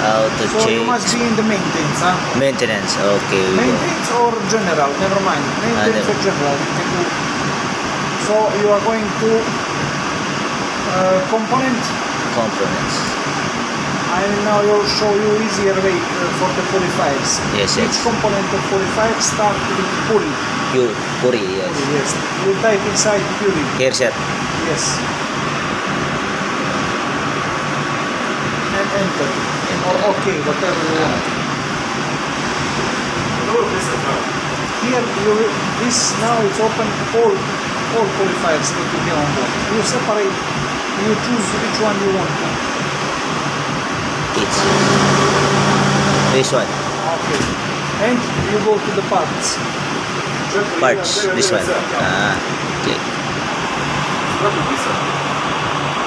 How to So you change must be in the maintenance, huh? maintenance. Okay, we go. Maintenance or general, never mind. Maintenance never. or general. You can do. So you are going to component. Components. I will now will show you easier way for the purifiers. Yes, Each yes. component of purifier start with puri. Puri, yes. Yes. You type inside puri. Here, sir. Yes. And enter. Or okay, whatever you want. Here, this now is open all purifiers that you have on board. You separate, you choose which one you want. It's this one. Okay. And you go to the parts. Parts. This one. Ah, okay.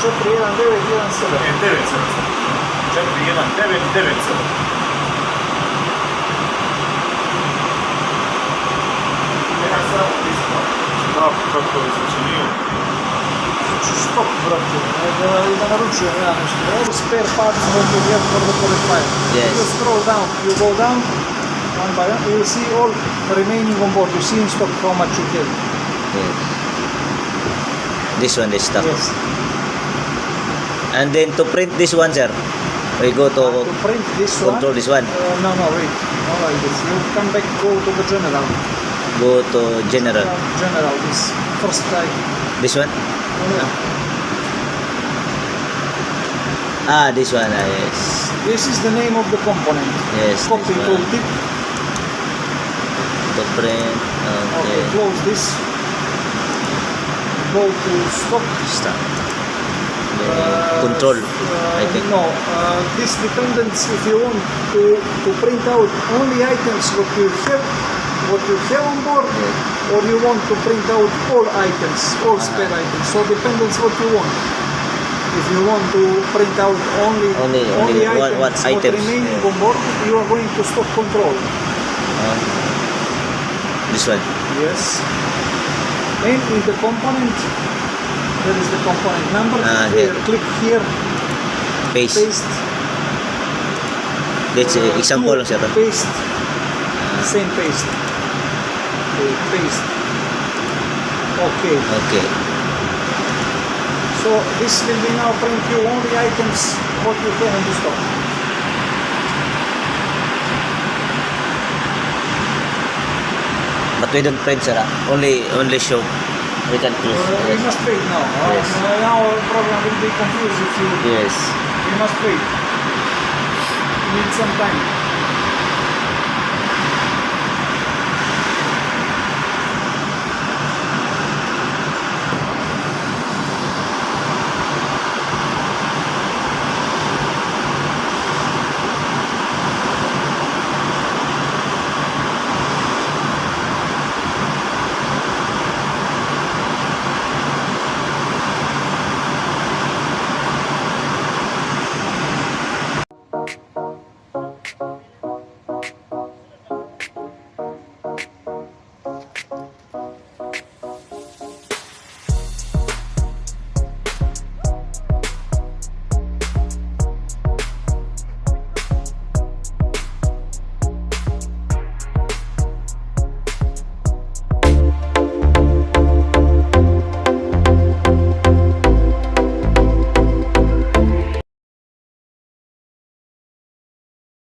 4197. 100 brate. Da naručujem ja nešto. All spare parts that you have for the purifier. Yes. You scroll down, you go down, one by one, you will see all remaining on board. You see in stock how much you have. Yes. This one is stuff. Yes. And then to print this one, sir, we go to To print this control one. this one. No, wait. No, like this. You come back, go to the general. Go to general. General, this first type. This one. Yeah. Ah, this one. Ah, yes. This is the name of the component. Yes. Copy This one. tooltip. To print. Okay, Okay. close this. Go to stock. Stop. Control. I think. No, this depends if you want to print out only items what you have on board, or you want to print out all items, all spare items. So depends what you want. If you want to print out only Only items, what items, remaining yeah. on board, you are going to stock control. This one. Yes. And in the component, there is the component number. Here. Click here. Paste. Paste. That's example lang, sir. Paste. Same paste. Okay, paste. Okay. Okay. So this will be now print you only items what you have in the stock. But we don't print, sir. Only show. We can print. We must wait now. Yes. Now our program will be confused if you. Yes. You must wait. You need some time.